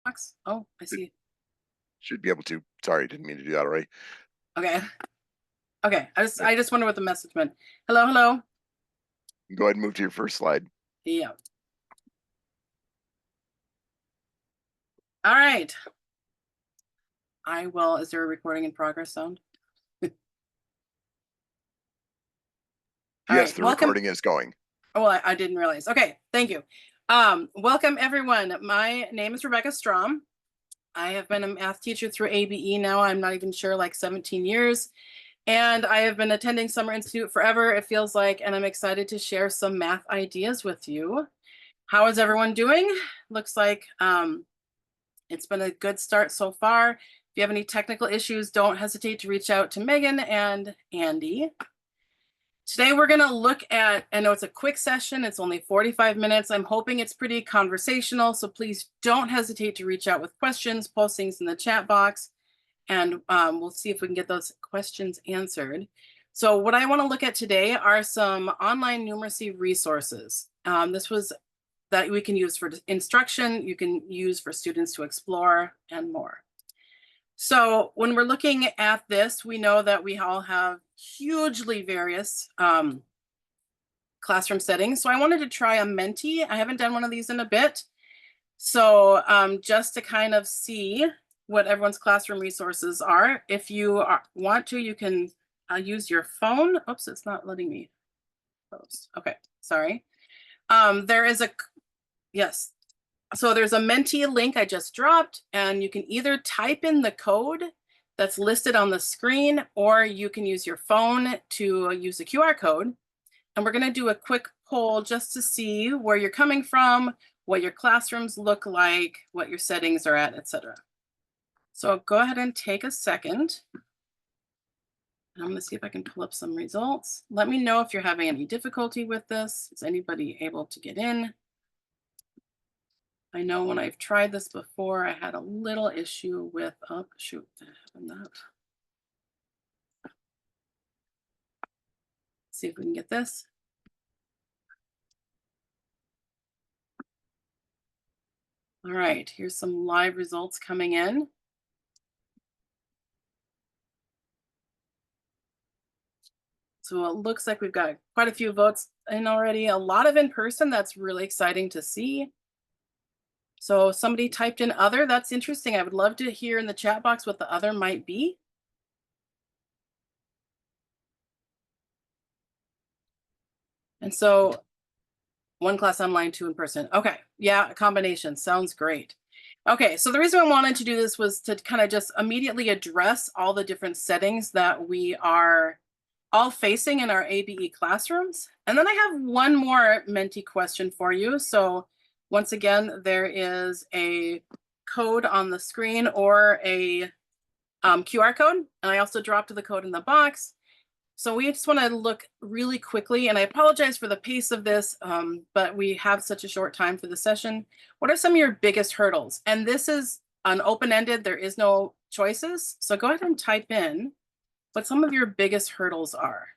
box? Oh, I see. Should be able to. Sorry, didn't mean to do that already. Okay. Okay. I just wonder what the message meant. Hello, hello. Go ahead and move to your first slide. Yeah. All right. I will. Is there a recording in progress sound? Yes, the recording is going. Oh, well, I didn't realize. Okay, thank you. Welcome everyone. My name is Rebecca Strom. I have been a math teacher through ABE now. I'm not even sure, like 17 years. And I have been attending Summer Institute forever, it feels like, and I'm excited to share some math ideas with you. How is everyone doing? Looks like it's been a good start so far. If you have any technical issues, don't hesitate to reach out to Megan and Andy. Today we're going to look at, I know it's a quick session, it's only 45 minutes. I'm hoping it's pretty conversational, so please don't hesitate to reach out with questions, post things in the chat box, and we'll see if we can get those questions answered. So what I want to look at today are some online numeracy resources. This was that we can use for instruction, you can use for students to explore, and more. So when we're looking at this, we know that we all have hugely various classroom settings. So I wanted to try a Menti. I haven't done one of these in a bit. So just to kind of see what everyone's classroom resources are. If you want to, you can use your phone. Oops, it's not letting me post. Okay, sorry. There is a, yes. So there's a Menti link I just dropped, and you can either type in the code that's listed on the screen, or you can use your phone to use the QR code. And we're going to do a quick poll just to see where you're coming from, what your classrooms look like, what your settings are at, etc. So go ahead and take a second. I'm going to see if I can pull up some results. Let me know if you're having any difficulty with this. Is anybody able to get in? I know when I've tried this before, I had a little issue with, oh, shoot, that happened that. See if we can get this. All right, here's some live results coming in. So it looks like we've got quite a few votes in already. A lot of in person, that's really exciting to see. So somebody typed in other, that's interesting. I would love to hear in the chat box what the other might be. And so one class online, 2 in person. Okay, yeah, a combination, sounds great. Okay, so the reason I wanted to do this was to kind of just immediately address all the different settings that we are all facing in our ABE classrooms. And then I have one more Menti question for you. So once again, there is a code on the screen or a QR code. And I also dropped the code in the box. So we just want to look really quickly, and I apologize for the pace of this, but we have such a short time for the session. What are some of your biggest hurdles? And this is an open-ended, there is no choices. So go ahead and type in what some of your biggest hurdles are.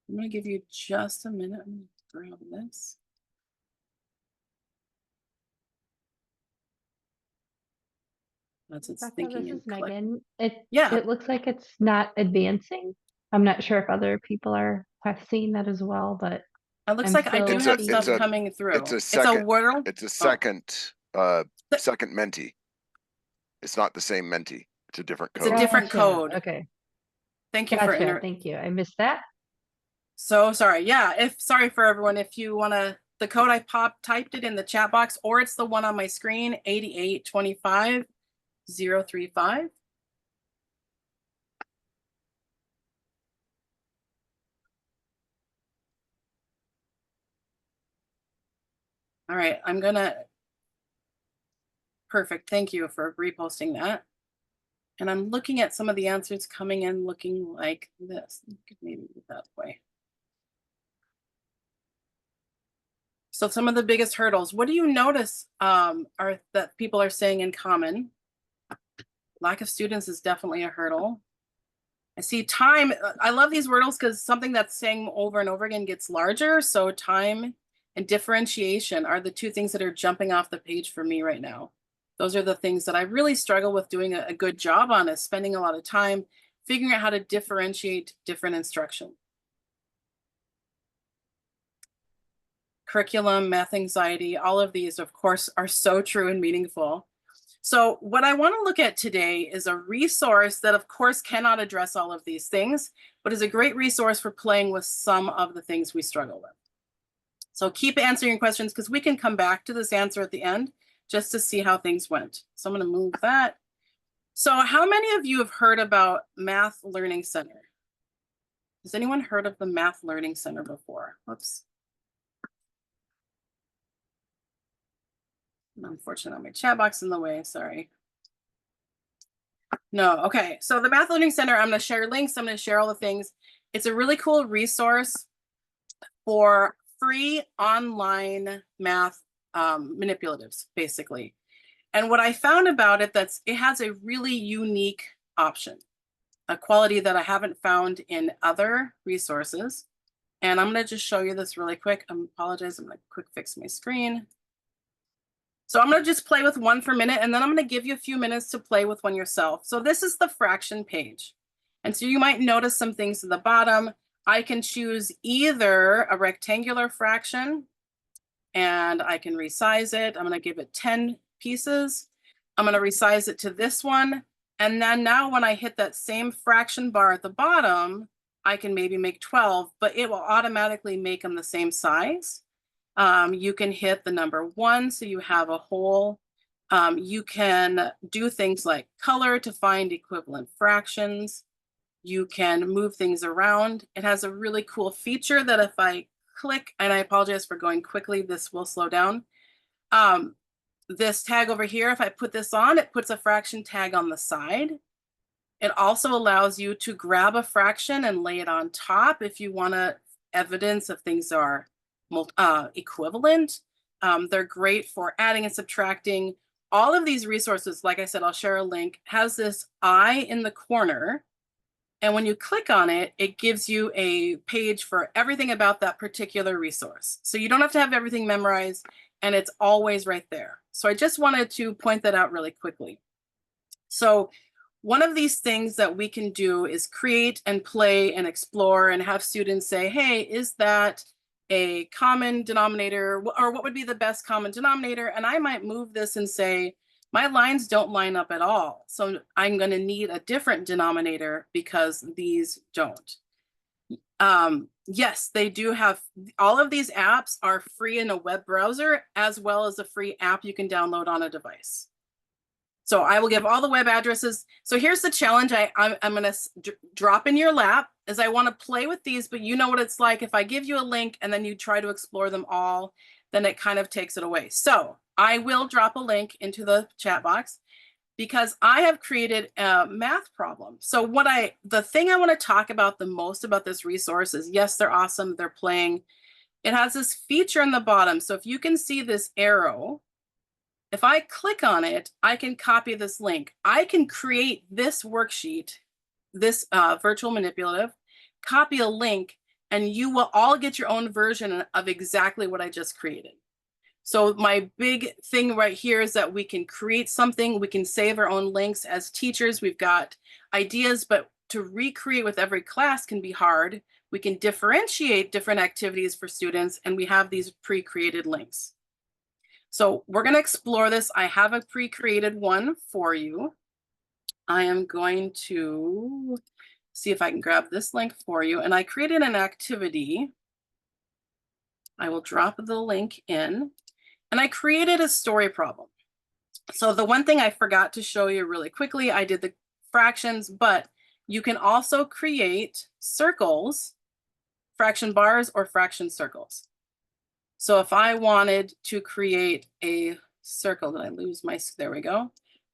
I'm going to give you just a minute. I'm going to grab this. That's its thinking. This is Megan. Yeah. It looks like it's not advancing. I'm not sure if other people have seen that as well, but it looks like I do have stuff coming through. It's a second. Wordle. It's a second. Second Menti. It's not the same Menti. It's a different code. It's a different code. Okay. Thank you Thank you. I missed that. So sorry. Yeah. Sorry for everyone. If you want to, the code I typed it in the chat box, or it's the one on my screen, 8825035. All right, I'm gonna, perfect, thank you for reposting that. And I'm looking at some of the answers coming in looking like this. Maybe that way. So some of the biggest hurdles, what do you notice are that people are saying in common? Lack of students is definitely a hurdle. I see time. I love these wordles because something that's saying over and over again gets larger. So time and differentiation are the two things that are jumping off the page for me right now. Those are the things that I really struggle with doing a good job on, is spending a lot of time figuring out how to differentiate different instruction. Curriculum, math anxiety, all of these, of course, are so true and meaningful. So what I want to look at today is a resource that, of course, cannot address all of these things, but is a great resource for playing with some of the things we struggle with. So keep answering your questions, because we can come back to this answer at the end just to see how things went. So I'm going to move that. So how many of you have heard about Math Learning Center? Has anyone heard of the Math Learning Center before? Whoops. Unfortunately, my chat box in the way, sorry. No, okay. So the Math Learning Center, I'm going to share links. I'm going to share all the things. It's a really cool resource for free online math manipulatives, basically. And what I found about it, it has a really unique option, a quality that I haven't found in other resources. And I'm going to just show you this really quick. I apologize. I'm going to quick fix my screen. So I'm going to just play with one for a minute, and then I'm going to give you a few minutes to play with one yourself. So this is the fraction page. And so you might notice some things at the bottom. I can choose either a rectangular fraction, and I can resize it. I'm going to give it 10 pieces. I'm going to resize it to this one. And then now when I hit that same fraction bar at the bottom, I can maybe make 12, but it will automatically make them the same size. You can hit the number 1, so you have a whole. You can do things like color to find equivalent fractions. You can move things around. It has a really cool feature that if I click, and I apologize for going quickly, this will slow down. This tag over here, if I put this on, it puts a fraction tag on the side. It also allows you to grab a fraction and lay it on top if you want to evidence if things are equivalent. They're great for adding and subtracting. All of these resources, like I said, I'll share a link, has this eye in the corner. And when you click on it, it gives you a page for everything about that particular resource. So you don't have to have everything memorized, and it's always right there. So I just wanted to point that out really quickly. So one of these things that we can do is create and play and explore and have students say, hey, is that a common denominator, or what would be the best common denominator? And I might move this and say, my lines don't line up at all. So I'm going to need a different denominator because these don't. Yes, they do have, all of these apps are free in a web browser, as well as a free app you can download on a device. So I will give all the web addresses. So here's the challenge I'm going to drop in your lap, is I want to play with these, but you know what it's like. If I give you a link and then you try to explore them all, then it kind of takes it away. So I will drop a link into the chat box because I have created a math problem. So the thing I want to talk about the most about this resource is, yes, they're awesome. They're playing. It has this feature in the bottom. So if you can see this arrow, if I click on it, I can copy this link. I can create this worksheet, this virtual manipulative, copy a link, and you will all get your own version of exactly what I just created. So my big thing right here is that we can create something, we can save our own links. As teachers, we've got ideas, but to recreate with every class can be hard. We can differentiate different activities for students, and we have these pre-created links. So we're going to explore this. I have a pre-created one for you. I am going to see if I can grab this link for you. And I created an activity. I will drop the link in. And I created a story problem. So the one thing I forgot to show you really quickly, I did the fractions, but you can also create circles, fraction bars, or fraction circles. So if I wanted to create a circle, did I lose my, there we go.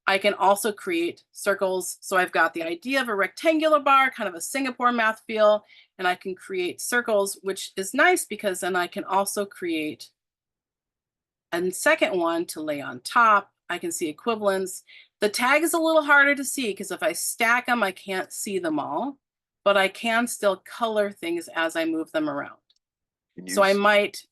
I can also create circles. So I've got the idea of a rectangular bar, kind of a Singapore math feel, and I can create circles, which is nice because then I can also create a second one to lay on top. I can see equivalents. The tag is a little harder to see because if I stack them, I can't see them all. but I can still color things as I move them around. Can So I you, might,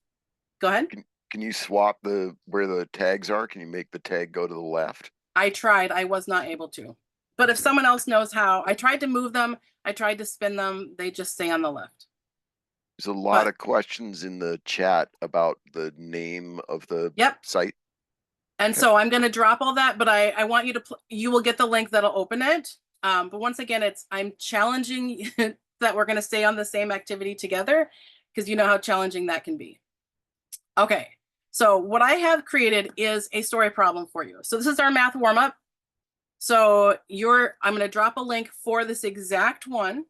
go ahead. can you swap where the tags are? Can you make the tag go to the left? I tried, I was not able to. But if someone else knows how, I tried to move them, I tried to spin them, they just stay on the left. There's a lot of questions in the chat about the name of the Yep. site. And Okay. so I'm going to drop all that, but I want you to, you will get the link that'll open it. But once again, I'm challenging that we're going to stay on the same activity together because you know how challenging that can be. Okay, so what I have created is a story problem for you. So this is our math warm-up. So I'm going to drop a link for this exact one.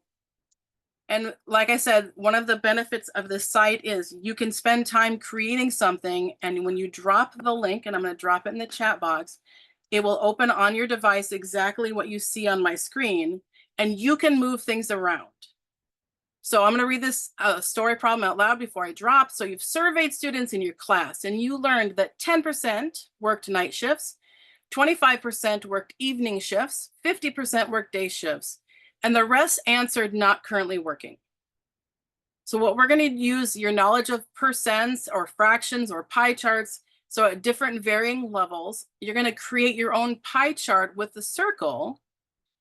And like I said, one of the benefits of this site is you can spend time creating something, and when you drop the link, and I'm going to drop it in the chat box, it will open on your device exactly what you see on my screen, and you can move things around. So I'm going to read this story problem out loud before I drop. So you've surveyed students in your class, and you learned that 10% worked night shifts, 25% worked evening shifts, 50% worked day shifts, and the rest answered not currently working. So what we're going to use your knowledge of percents or fractions or pie charts. So at different varying levels, you're going to create your own pie chart with the circle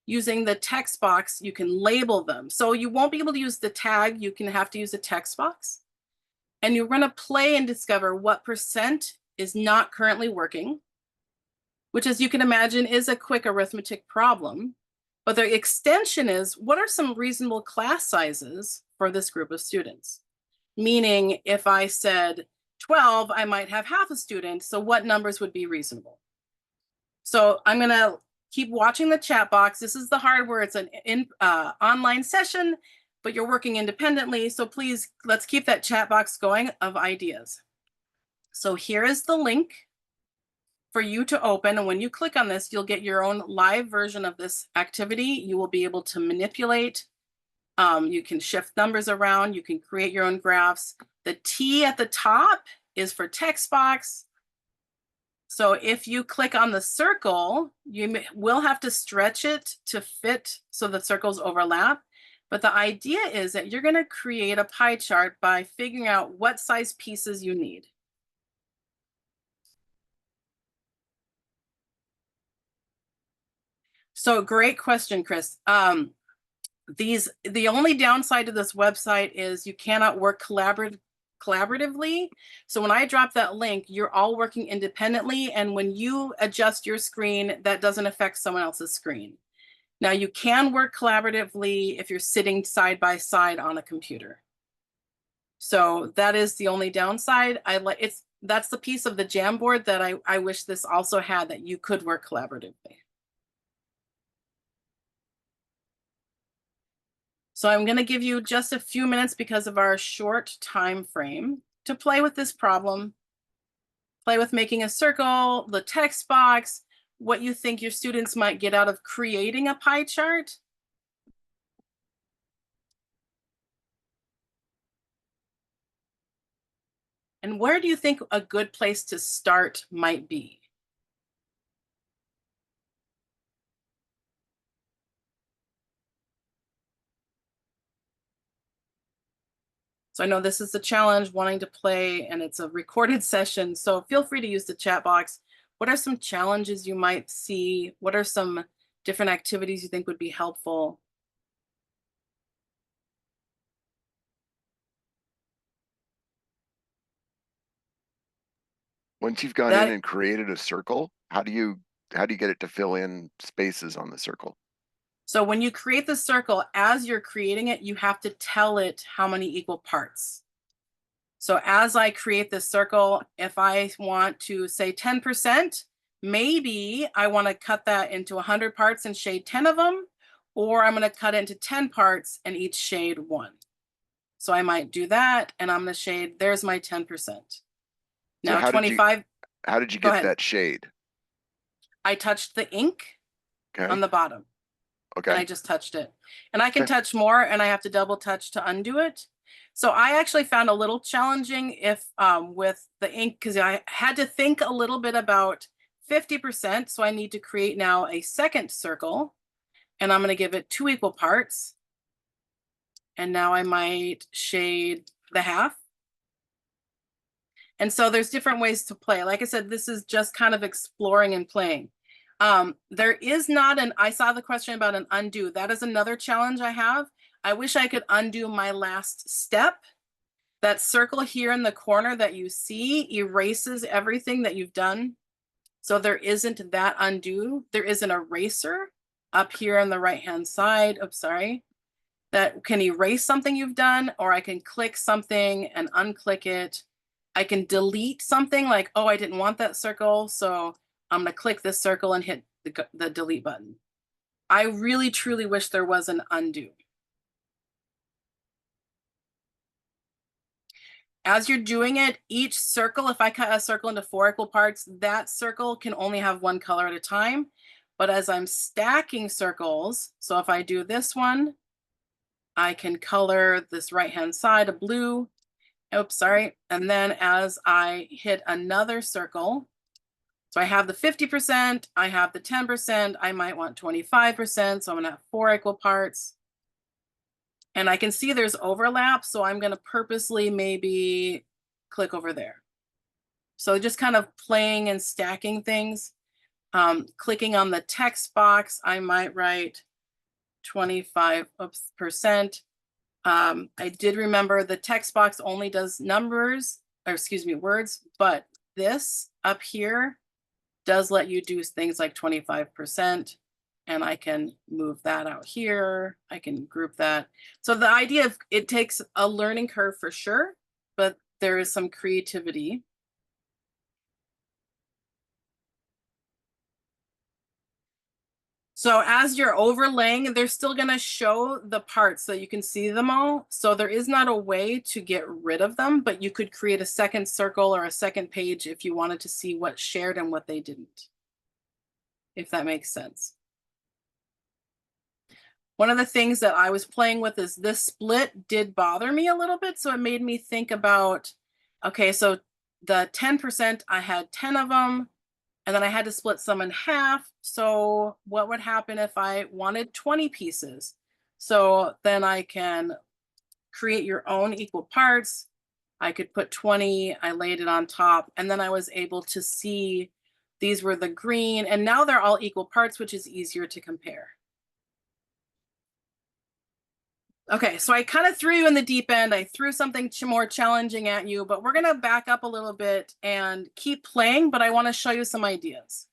using the text box. You can label them. So you won't be able to use the tag. You can have to use a text box. And you're going to play and discover what percent is not currently working, which, as you can imagine, is a quick arithmetic problem. But the extension is, what are some reasonable class sizes for this group of students? Meaning, if I said 12, I might have half a student. So what numbers would be reasonable? So I'm going to keep watching the chat box. This is the hardware. It's an online session, but you're working independently. So please, let's keep that chat box going of ideas. So here is the link for you to open. And when you click on this, you'll get your own live version of this activity. You will be able to manipulate. You can shift numbers around. You can create your own graphs. The T at the top is for text box. So if you click on the circle, you will have to stretch it to fit so the circles overlap. But the idea is that you're going to create a pie chart by figuring out what size pieces you need. So great question, Chris. The only downside to this website is you cannot work collaboratively. So when I drop that link, you're all working independently. And when you adjust your screen, that doesn't affect someone else's screen. Now you can work collaboratively if you're sitting side by side on a computer. So that is the only downside. That's the piece of the Jamboard that I wish this also had, that you could work collaboratively. So I'm going to give you just a few minutes because of our short time frame to play with this problem. Play with making a circle, the text box, what you think your students might get out of creating a pie chart. And where do you think a good place to start might be? So I know this is a challenge, wanting to play, and it's a recorded session. So feel free to use the chat box. What are some challenges you might see? What are some different activities you think would be helpful? Once you've gone in and created a circle, how do you get it to fill in spaces on the circle? So when you create the circle, as you're creating it, you have to tell it how many equal parts. So as I create this circle, if I want to say 10%, maybe I want to cut that into 100 parts and shade 10 of them, or I'm going to cut it into 10 parts and each shade 1. So I might do that, and I'm going to shade, there's my 10%. Now So 25. How did you get that shade? I touched the ink on the bottom. Okay. And I just touched it. And I can touch more, and I have to double touch to undo it. So I actually found a little challenging with the ink, because I had to think a little bit about 50%. So I need to create now a second circle, and I'm going to give it 2 equal parts. And now I might shade the half. And so there's different ways to play. Like I said, this is just kind of exploring and playing. There is not I saw the question about an undo. That is another challenge I have. I wish I could undo my last step. That circle here in the corner that you see erases everything that you've done. So there isn't that undo. There is an eraser up here on the right-hand side. Oops, sorry. That can erase something you've done, or I can click something and unclick it. I can delete something like, oh, I didn't want that circle, so I'm gonna click this circle and hit the delete button. I really, truly wish there was an undo. As you're doing it, each circle, if I cut a circle into 4 equal parts, that circle can only have one color at a time. But as I'm stacking circles, so if I do this one, I can color this right-hand side a blue. Oops, sorry. And then as I hit another circle, so I have the 50%, I have the 10%, I might want 25%, so I'm gonna have 4 equal parts. And I can see there's overlap, so I'm gonna purposely maybe click over there. So just kind of playing and stacking things. Clicking on the text box, I might write 25%. I did remember the text box only does numbers, or excuse me, words, but this up here does let you do things like 25%. And I can move that out here. I can group that. So the idea of it takes a learning curve for sure, but there is some creativity. So as you're overlaying, they're still going to show the parts so you can see them all. So there is not a way to get rid of them, but you could create a second circle or a second page if you wanted to see what shared and what they didn't, if that makes sense. One of the things that I was playing with is this split did bother me a little bit. So it made me think about, okay, so the 10%, I had 10 of them. And then I had to split some in half. So what would happen if I wanted 20 pieces? So then I can create your own equal parts. I could put 20, I laid it on top, and then I was able to see these were the green, and now they're all equal parts, which is easier to compare. Okay, so I kind of threw you in the deep end. I threw something more challenging at you, but we're going to back up a little bit and keep playing, but I want to show you some ideas.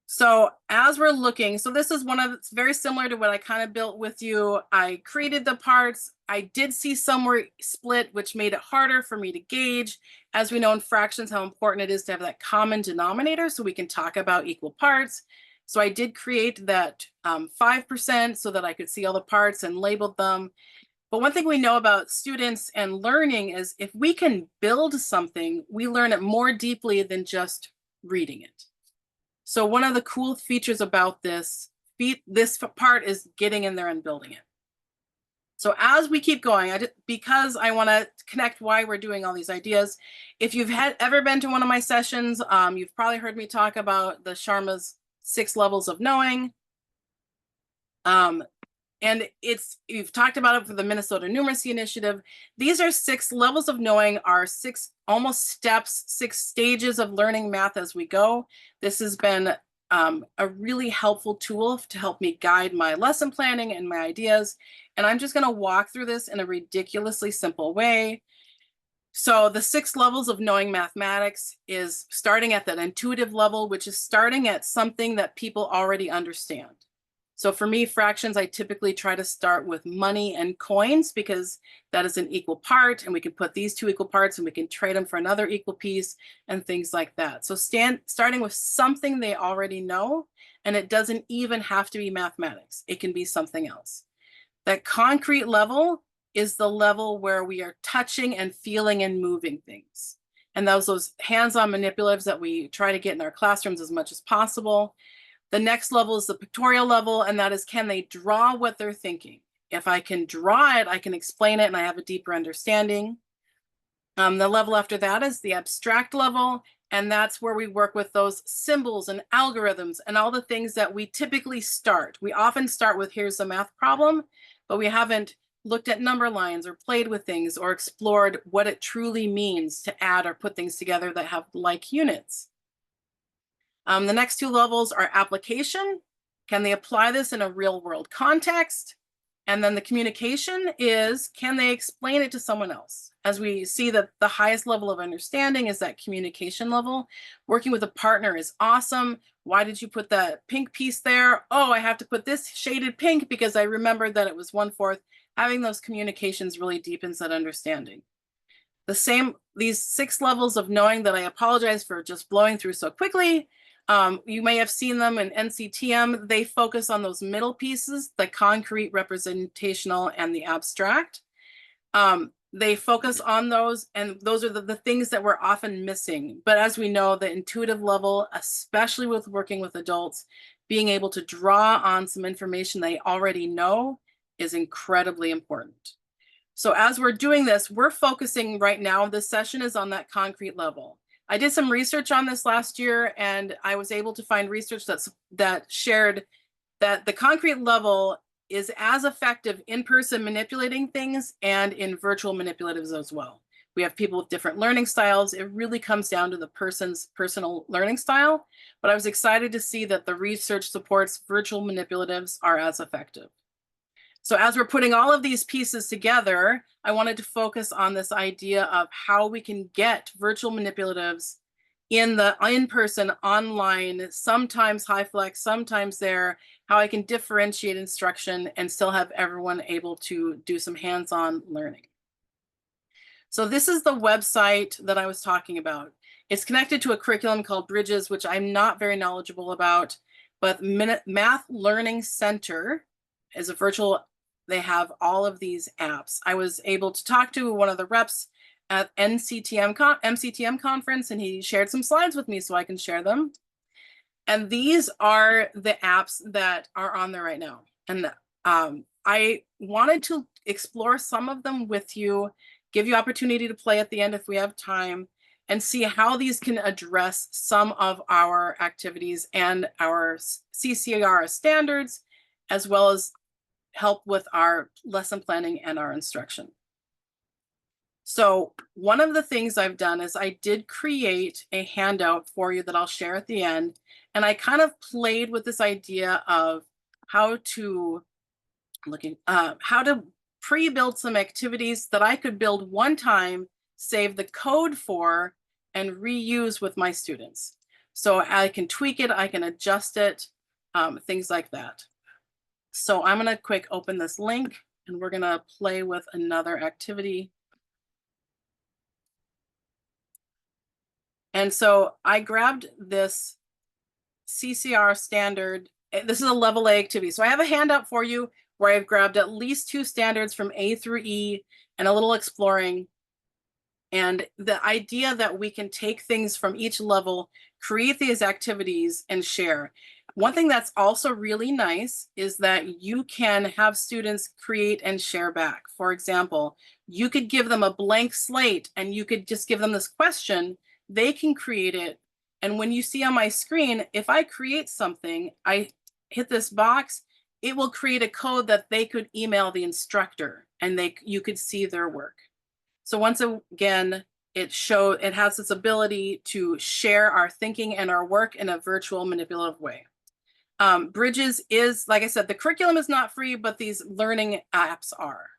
So as we're looking, so this is it's very similar to what I kind of built with you. I created the parts. I did see some were split, which made it harder for me to gauge. As we know in fractions, how important it is to have that common denominator so we can talk about equal parts. So I did create that 5% so that I could see all the parts and labeled them. But one thing we know about students and learning is if we can build something, we learn it more deeply than just reading it. So one of the cool features about this part is getting in there and building it. So as we keep going, because I want to connect why we're doing all these ideas, if you've ever been to one of my sessions, you've probably heard me talk about the Sharma's 6 levels of knowing. And you've talked about it for the Minnesota Numeracy Initiative. These are 6 levels of knowing, are 6 almost steps, 6 stages of learning math as we go. This has been a really helpful tool to help me guide my lesson planning and my ideas. And I'm just going to walk through this in a ridiculously simple way. So the 6 levels of knowing mathematics is starting at that intuitive level, which is starting at something that people already understand. So for me, fractions, I typically try to start with money and coins because that is an equal part, and we can put these 2 equal parts and we can trade them for another equal piece and things like that. So starting with something they already know, and it doesn't even have to be mathematics. It can be something else. That concrete level is the level where we are touching and feeling and moving things. And those hands-on manipulatives that we try to get in our classrooms as much as possible. The next level is the pictorial level, and that is, can they draw what they're thinking? If I can draw it, I can explain it and I have a deeper understanding. The level after that is the abstract level, and that's where we work with those symbols and algorithms and all the things that we typically start. We often start with, here's a math problem, but we haven't looked at number lines or played with things or explored what it truly means to add or put things together that have like units. The next two levels are application. Can they apply this in a real world context? And then the communication is, can they explain it to someone else? As we see that the highest level of understanding is that communication level. Working with a partner is awesome. Why did you put that pink piece there? Oh, I have to put this shaded pink because I remembered that it was 1/4. Having those communications really deepens that understanding. The same, these 6 levels of knowing that I apologize for just blowing through so quickly. You may have seen them in NCTM. They focus on those middle pieces, the concrete, representational, and the abstract. They focus on those, and those are the things that we're often missing. But as we know, the intuitive level, especially with working with adults, being able to draw on some information they already know is incredibly important. So as we're doing this, we're focusing right now, this session is on that concrete level. I did some research on this last year, and I was able to find research that shared that the concrete level is as effective in person manipulating things and in virtual manipulatives as well. We have people with different learning styles. It really comes down to the person's personal learning style, but I was excited to see that the research supports virtual manipulatives are as effective. So as we're putting all of these pieces together, I wanted to focus on this idea of how we can get virtual manipulatives in the in-person, online, sometimes hyflex, sometimes there, how I can differentiate instruction and still have everyone able to do some hands-on learning. So this is the website that I was talking about. It's connected to a curriculum called Bridges, which I'm not very knowledgeable about, but MathLearningCenter is a virtual, they have all of these apps. I was able to talk to one of the reps at MCTM conference, and he shared some slides with me so I can share them. And these are the apps that are on there right now. And I wanted to explore some of them with you, give you opportunity to play at the end if we have time, and see how these can address some of our activities and our CCRS standards, as well as help with our lesson planning and our instruction. So one of the things I've done is I did create a handout for you that I'll share at the end. And I kind of played with this idea of how to pre-build some activities that I could build one time, save the code for, and reuse with my students. So I can tweak it, I can adjust it, things like that. So I'm gonna quick open this link and we're gonna play with another activity. And so I grabbed this CCR standard. This is a level A activity. So I have a handout for you where I've grabbed at least 2 standards from A through E and a little exploring. And the idea that we can take things from each level, create these activities, and share. One thing that's also really nice is that you can have students create and share back. For example, you could give them a blank slate and you could just give them this question. They can create it. And when you see on my screen, if I create something, I hit this box, it will create a code that they could email the instructor and you could see their work. So once again, it has this ability to share our thinking and our work in a virtual manipulative way. Bridges is, like I said, the curriculum is not free, but these learning apps are.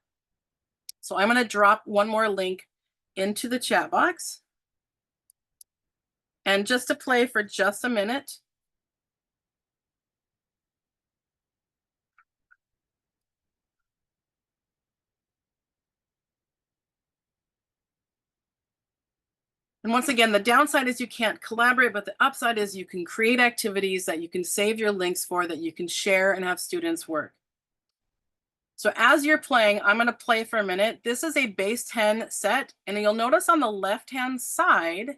So I'm going to drop one more link into the chat box. And just to play for just a minute. And once again, the downside is you can't collaborate, but the upside is you can create activities that you can save your links for, that you can share and have students work. So as you're playing, I'm going to play for a minute. This is a base 10 set, and you'll notice on the left-hand side,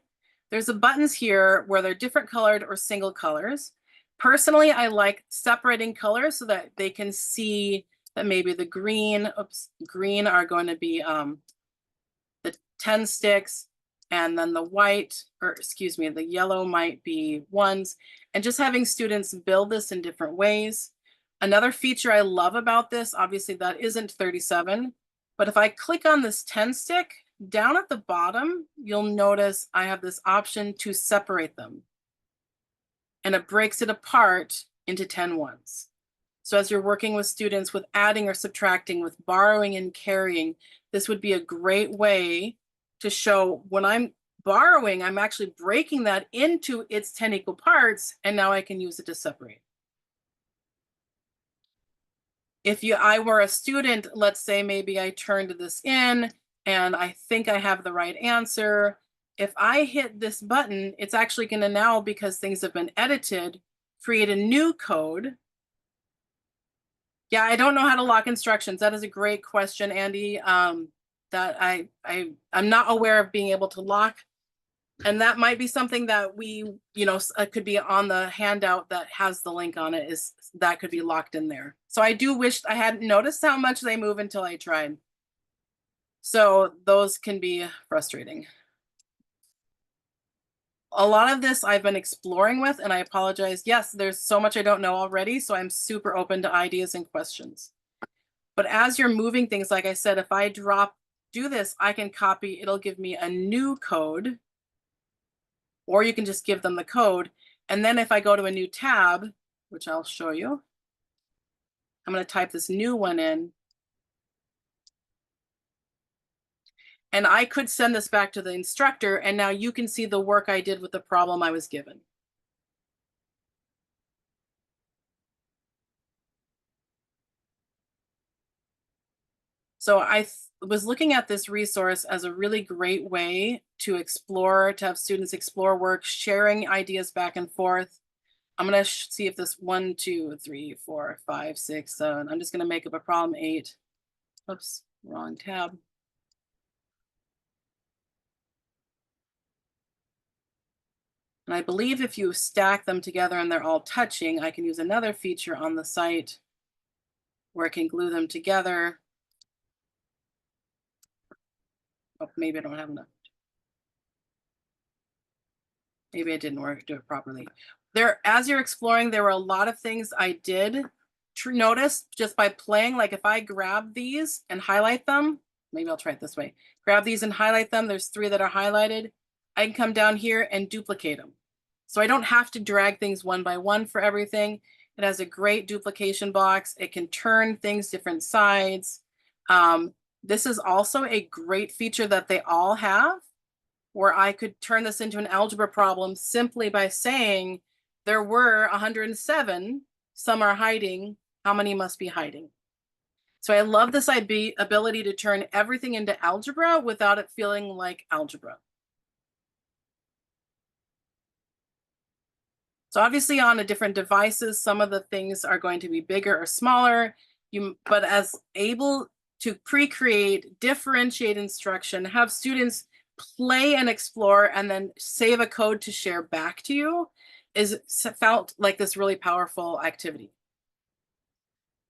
there's the buttons here where they're different colored or single colors. Personally, I like separating colors so that they can see that maybe the green are going to be the 10 sticks, and then the the yellow might be ones, and just having students build this in different ways. Another feature I love about this, obviously that isn't 37, but if I click on this 10 stick, down at the bottom, you'll notice I have this option to separate them. And it breaks it apart into 10 ones. So as you're working with students with adding or subtracting, with borrowing and carrying, this would be a great way to show when I'm borrowing, I'm actually breaking that into its 10 equal parts, and now I can use it to separate. If I were a student, let's say maybe I turned this in and I think I have the right answer. If I hit this button, it's actually going to now, because things have been edited, create a new code. Yeah, I don't know how to lock instructions. That is a great question, Andy. That I'm not aware of being able to lock. And that might be something that we, could be on the handout that has the link on it, is that could be locked in there. So I do wish I hadn't noticed how much they move until I tried. So those can be frustrating. A lot of this I've been exploring with, and I apologize. Yes, there's so much I don't know already, so I'm super open to ideas and questions. But as you're moving things, like I said, if I do this, I can copy, it'll give me a new code, or you can just give them the code. And then if I go to a new tab, which I'll show you, I'm going to type this new one in. And I could send this back to the instructor, and now you can see the work I did with the problem I was given. So I was looking at this resource as a really great way to explore, to have students explore work, sharing ideas back and forth. I'm going to see if this 1, 2, 3, 4, 5, 6, 7. I'm just going to make up a problem 8. Oops, wrong tab. And I believe if you stack them together and they're all touching, I can use another feature on the site where I can glue them together. Oh, maybe I don't have enough. Maybe I didn't do it properly. As you're exploring, there were a lot of things I did notice just by playing. Like if I grab these and highlight them, maybe I'll try it this way. Grab these and highlight them. There's 3 that are highlighted. I can come down here and duplicate them. So I don't have to drag things one by one for everything. It has a great duplication box. It can turn things different sides. This is also a great feature that they all have, where I could turn this into an algebra problem simply by saying there were 107, some are hiding, how many must be hiding? So I love this ability to turn everything into algebra without it feeling like algebra. So obviously on the different devices, some of the things are going to be bigger or smaller, but as able to pre-create, differentiate instruction, have students play and explore, and then save a code to share back to you, felt like this really powerful activity.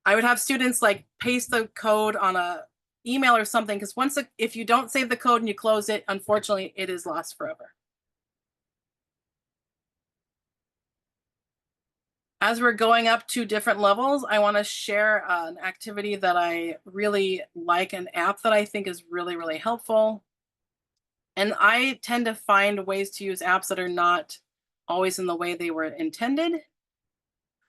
I would have students like paste the code on a email or something, because if you don't save the code and you close it, unfortunately, it is lost forever. As we're going up to different levels, I want to share an activity that I really like, an app that I think is really, really helpful. And I tend to find ways to use apps that are not always in the way they were intended.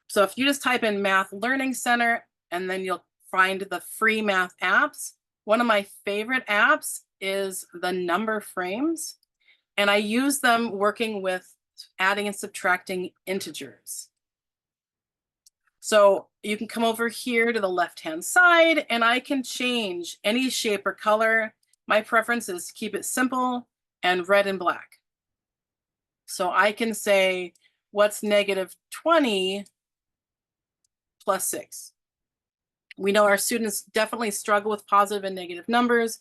So if you just type in MathLearningCenter, and then you'll find the free math apps. One of my favorite apps is the number frames. And I use them working with adding and subtracting integers. So you can come over here to the left-hand side, and I can change any shape or color. My preference is to keep it simple and red and black. So I can say, what's negative 20 plus 6? We know our students definitely struggle with positive and negative numbers,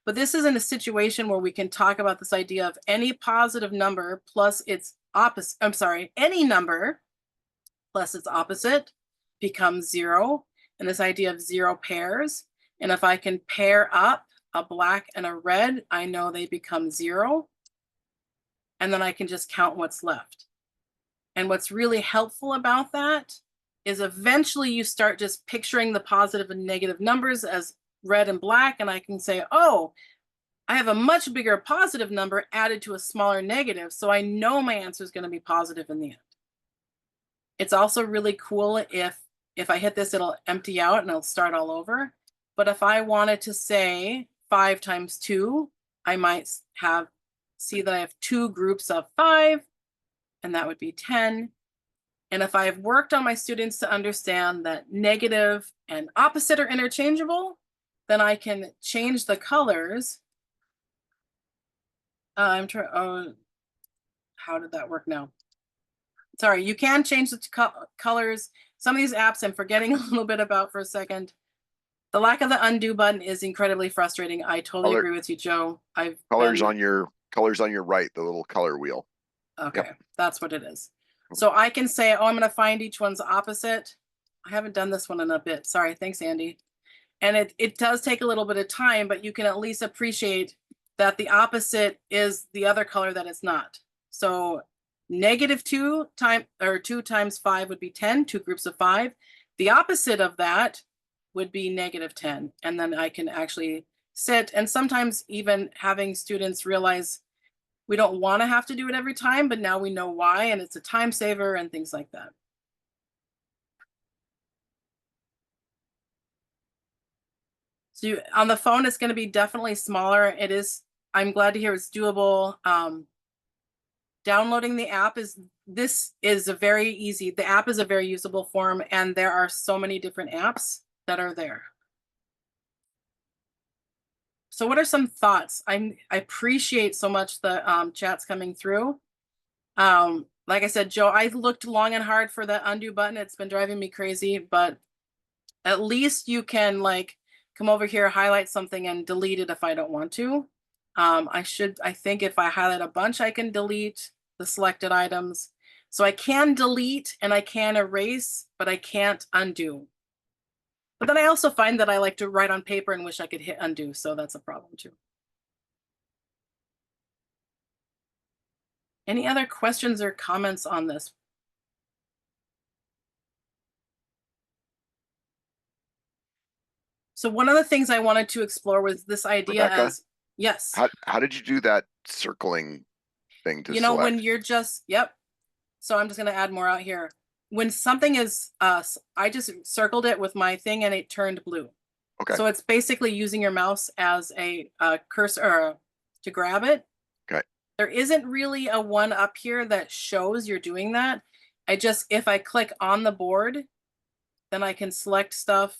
but this isn't a situation where we can talk about this idea of any positive number plus its opposite. I'm sorry, any number plus its opposite becomes 0, and this idea of 0 pairs. And if I can pair up a black and a red, I know they become 0. And then I can just count what's left. And what's really helpful about that is eventually you start just picturing the positive and negative numbers as red and black, and I can say, oh, I have a much bigger positive number added to a smaller negative, so I know my answer is going to be positive in the end. It's also really cool if I hit this, it'll empty out and it'll start all over. But if I wanted to say 5 times 2, I might see that I have 2 groups of 5, and that would be 10. And if I've worked on my students to understand that negative and opposite are interchangeable, then I can change the colors. I'm trying, oh, how did that work now? Sorry, you can change the colors. Some of these apps I'm forgetting a little bit about for a second. The lack of the undo button is incredibly frustrating. I totally agree with you, Joe. Colors on your right, the little color wheel. Okay, yep. That's what it is. So I can say, oh, I'm going to find each one's opposite. I haven't done this one in a bit. Sorry, thanks, Andy. And it does take a little bit of time, but you can at least appreciate that the opposite is the other color that it's not. So -2 times 5 would be 10, 2 groups of 5. The opposite of that would be -10. And then I can actually sit, and sometimes even having students realize we don't want to have to do it every time, but now we know why, and it's a time saver and things like that. So on the phone, it's going to be definitely smaller. It is, I'm glad to hear it's doable. Downloading the app is a very easy, the app is a very usable form, and there are so many different apps that are there. So what are some thoughts? I appreciate so much the chats coming through. Like I said, Joe, I looked long and hard for that undo button. It's been driving me crazy, but at least you can like come over here, highlight something and delete it if I don't want to. I think if I highlight a bunch, I can delete the selected items. So I can delete and I can erase, but I can't undo. But then I also find that I like to write on paper and wish I could hit undo. So that's a problem too. Any other questions or comments on this? So one of the things I wanted to explore was this idea Rebecca, as, yes. How did you do that circling thing to select? When you're just, yep. So I'm just going to add more out here. When something is, I just circled it with my thing and it turned blue. Okay. So it's basically using your mouse as a cursor to grab it. Okay. There isn't really a one up here that shows you're doing that. If I click on the board, then I can select stuff.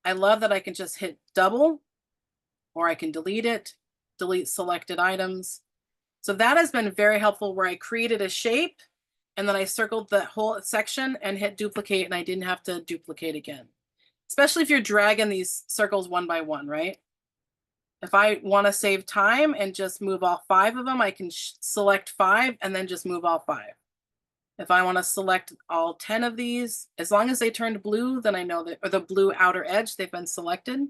I love that I can just hit double, or I can delete it, delete selected items. So that has been very helpful, where I created a shape and then I circled the whole section and hit duplicate, and I didn't have to duplicate again. Especially if you're dragging these circles one by one, right? If I want to save time and just move all 5 of them, I can select 5 and then just move all 5. If I want to select all 10 of these, as long as they turned blue, then I know that, or the blue outer edge, they've been selected.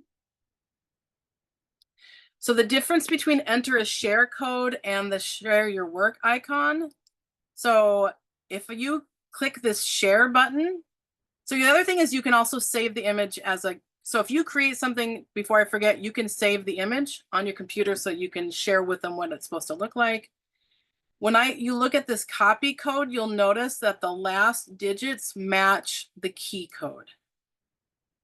So the difference between enter a share code and the share your work icon. So if you click this share button, so the other thing is you can also save the image as so if you create something, before I forget, you can save the image on your computer so you can share with them what it's supposed to look like. When you look at this copy code, you'll notice that the last digits match the key code.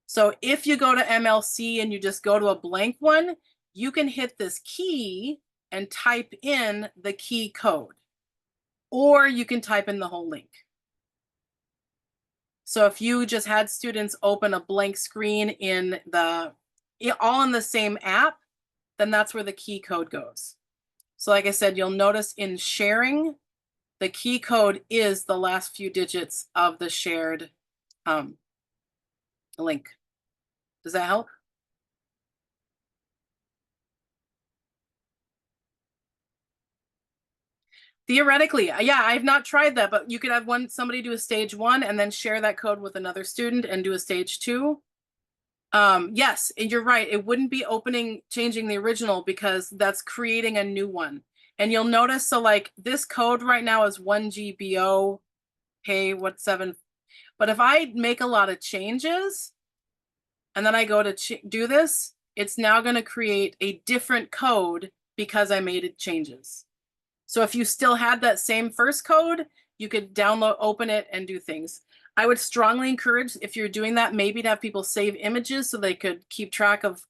So if you go to MLC and you just go to a blank one, you can hit this key and type in the key code, or you can type in the whole link. So if you just had students open a blank screen all in the same app, then that's where the key code goes. So like I said, you'll notice in sharing, the key code is the last few digits of the shared link. Does that help? Theoretically, yeah, I've not tried that, but you could have somebody do a stage 1 and then share that code with another student and do a stage 2. Yes, and you're right. It wouldn't be changing the original, because that's creating a new one. And you'll notice, so like this code right now is 1GBO, hey, what 7? But if I make a lot of changes and then I go to do this, it's now going to create a different code because I made it changes. So if you still had that same first code, you could download, open it, and do things. I would strongly encourage, if you're doing that, maybe to have people save images so they could keep track of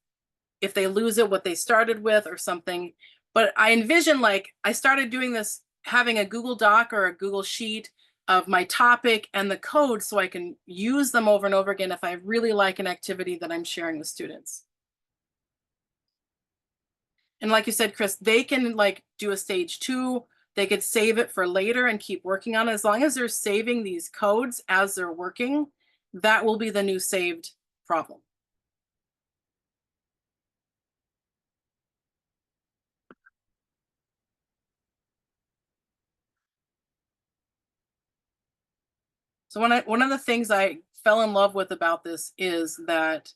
if they lose it, what they started with or something. But I envision, like, I started doing this, having a Google Doc or a Google Sheet of my topic and the code so I can use them over and over again if I really like an activity that I'm sharing with students. And like you said, Chris, they can like do a stage 2. They could save it for later and keep working on it. As long as they're saving these codes as they're working, that will be the new saved problem. So one of the things I fell in love with about this is that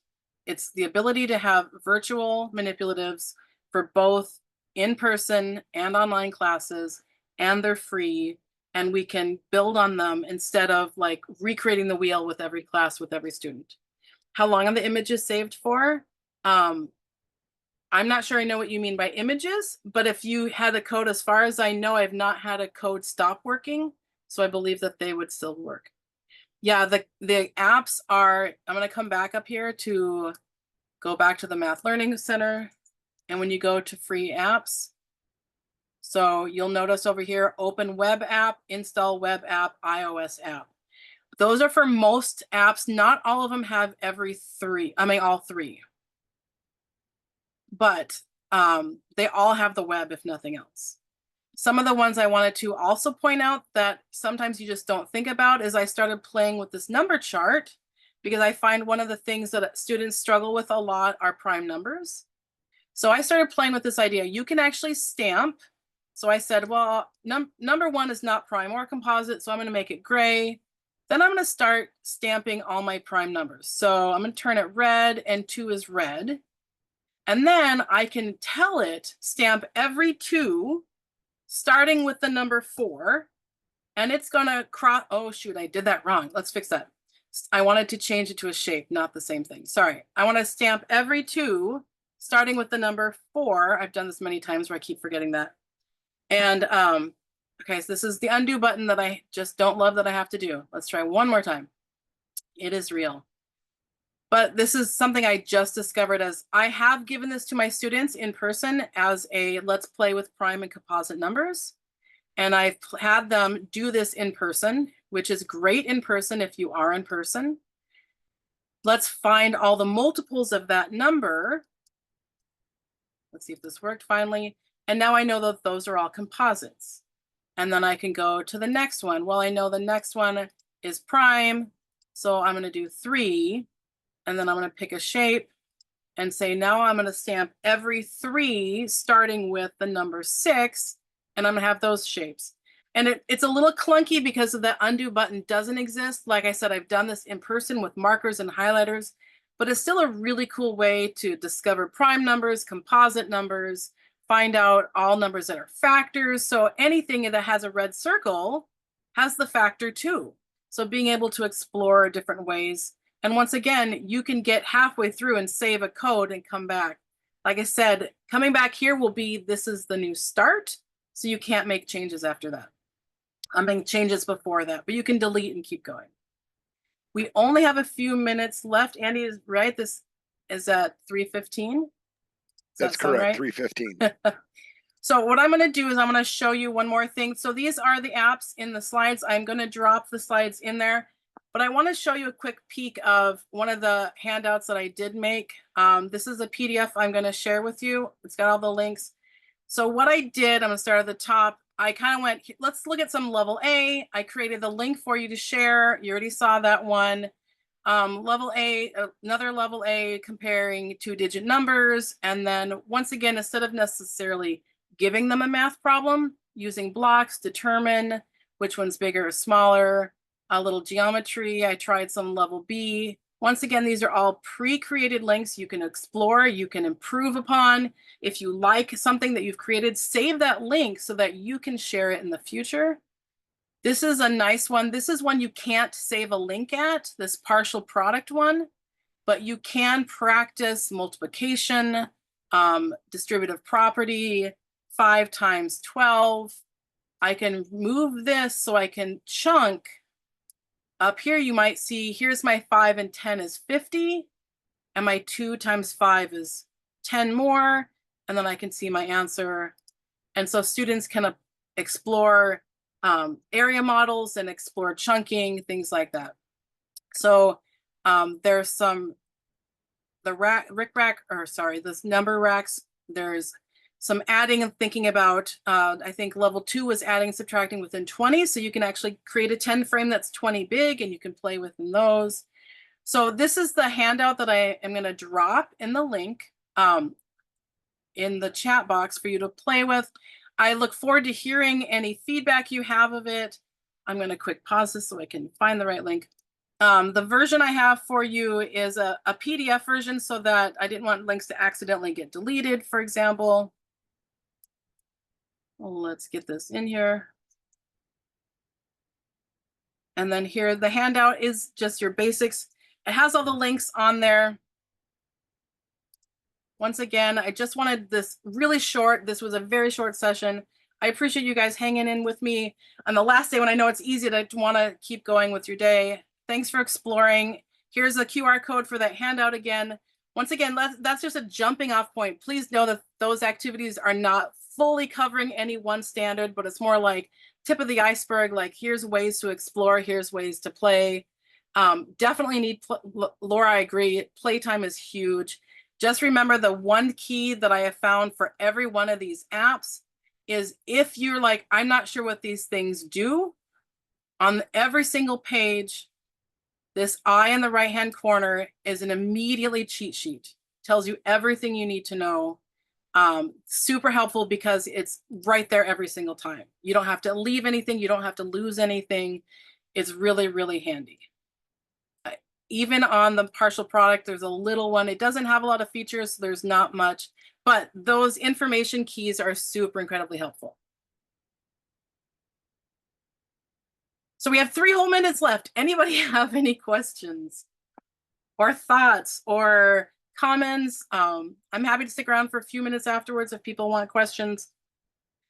it's the ability to have virtual manipulatives for both in-person and online classes, and they're free, and we can build on them instead of like recreating the wheel with every class, with every student. How long are the images saved for? I'm not sure I know what you mean by images, but if you had a code, as far as I know, I've not had a code stop working, so I believe that they would still work. Yeah, the apps are, I'm going to come back up here to go back to the Math Learning Center. And when you go to free apps, so you'll notice over here, open web app, install web app, iOS app. Those are for most apps. Not all of them have all three. But they all have the web, if nothing else. Some of the ones I wanted to also point out that sometimes you just don't think about is I started playing with this number chart because I find one of the things that students struggle with a lot are prime numbers. So I started playing with this idea. You can actually stamp. So I said, well, number 1 is not prime or composite, so I'm going to make it gray. Then I'm going to start stamping all my prime numbers. So I'm going to turn it red, and 2 is red. And then I can tell it stamp every 2 starting with the number 4, and it's gonna cross. Oh shoot, I did that wrong. Let's fix that. I wanted to change it to a shape, not the same thing. Sorry. I want to stamp every 2 starting with the number 4. I've done this many times where I keep forgetting that. And okay, so this is the undo button that I just don't love that I have to do. Let's try one more time. It is real. But this is something I just discovered, as I have given this to my students in person as a let's play with prime and composite numbers. And I've had them do this in person, which is great in person if you are in person. Let's find all the multiples of that number. Let's see if this worked finally. And now I know that those are all composites. And then I can go to the next one. Well, I know the next one is prime. So I'm going to do 3. And then I'm going to pick a shape and say, now I'm going to stamp every 3 starting with the number 6. And I'm going to have those shapes. And it's a little clunky because of that undo button doesn't exist. Like I said, I've done this in person with markers and highlighters, but it's still a really cool way to discover prime numbers, composite numbers, find out all numbers that are factors. So anything that has a red circle has the factor too. So being able to explore different ways. And once again, you can get halfway through and save a code and come back. Like I said, coming back here will be, this is the new start. So you can't make changes after that. I'm making changes before that, but you can delete and keep going. We only have a few minutes left. Andy is right. This is at 3:15. That's correct, right? 3:15. So what I'm going to do is I'm going to show you one more thing. So these are the apps in the slides. I'm going to drop the slides in there. But I want to show you a quick peek of one of the handouts that I did make. This is a PDF I'm going to share with you. It's got all the links. So what I did, I'm going to start at the top. I kind of went, let's look at some level A. I created the link for you to share. You already saw that one. Level A, another level A comparing 2-digit numbers. And then once again, instead of necessarily giving them a math problem, using blocks, determine which one's bigger or smaller. A little geometry. I tried some level B. Once again, these are all pre-created links you can explore, you can improve upon. If you like something that you've created, save that link so that you can share it in the future. This is a nice one. This is one you can't save a link at, this partial product one, but you can practice multiplication, distributive property, 5 times 12. I can move this so I can chunk. Up here, you might see, here's my 5 and 10 is 50, and my 2 times 5 is 10 more, and then I can see my answer. And so students can explore area models and explore chunking, things like that. So there's some, this number racks, there's some adding and thinking about, I think level 2 was adding, subtracting within 20. So you can actually create a 10 frame that's 20 big and you can play within those. So this is the handout that I am gonna drop in the link in the chat box for you to play with. I look forward to hearing any feedback you have of it. I'm gonna quick pause this so I can find the right link. The version I have for you is a PDF version so that I didn't want links to accidentally get deleted, for example. Let's get this in here. And then here, the handout is just your basics. It has all the links on there. Once again, I just wanted this really short. This was a very short session. I appreciate you guys hanging in with me on the last day when I know it's easy to want to keep going with your day. Thanks for exploring. Here's a QR code for that handout again. Once again, that's just a jumping off point. Please know that those activities are not fully covering any one standard, but it's more like tip of the iceberg, like here's ways to explore, here's ways to play. Definitely need, Laura, I agree, playtime is huge. Just remember the one key that I have found for every one of these apps is if you're like, I'm not sure what these things do, on every single page, this eye in the right-hand corner is an immediately cheat sheet. Tells you everything you need to know. Super helpful because it's right there every single time. You don't have to leave anything. You don't have to lose anything. It's really, really handy. Even on the partial product, there's a little one. It doesn't have a lot of features, so there's not much, but those information keys are super incredibly helpful. So we have 3 whole minutes left. Anybody have any questions or thoughts or comments? I'm happy to stick around for a few minutes afterwards if people want questions.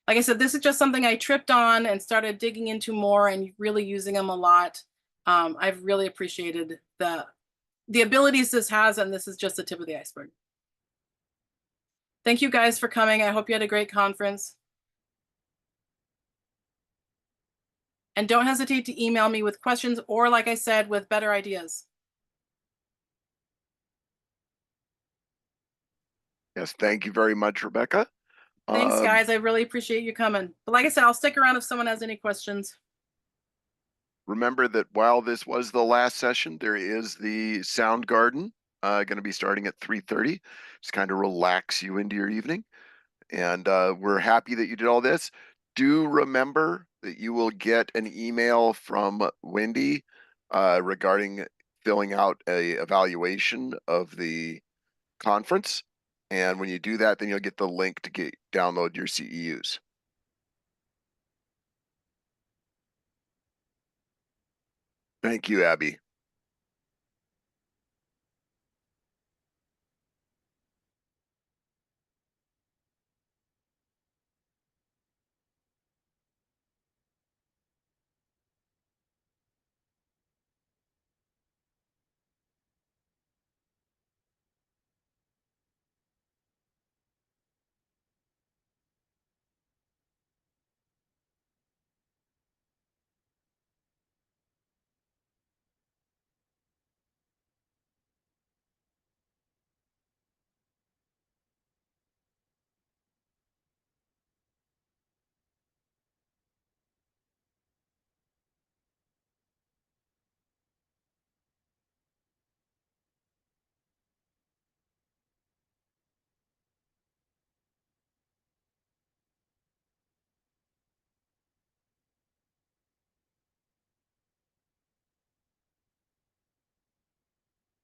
Like I said, this is just something I tripped on and started digging into more and really using them a lot. I've really appreciated the abilities this has, and this is just the tip of the iceberg. Thank you guys for coming. I hope you had a great conference. And don't hesitate to email me with questions or, like I said, with better ideas. Yes, thank you very much, Rebecca. Thanks, guys. I really appreciate you coming. But like I said, I'll stick around if someone has any questions. Remember that while this was the last session, there is the Sound Garden going to be starting at 3:30. Just kind of relax you into your evening. And we're happy that you did all this. Do remember that you will get an email from Wendy regarding filling out a evaluation of the conference. And when you do that, then you'll get the link to download your CEUs. Thank you, Abby.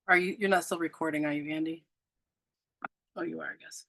You're not still recording, are you, Andy? Oh, you are, I guess.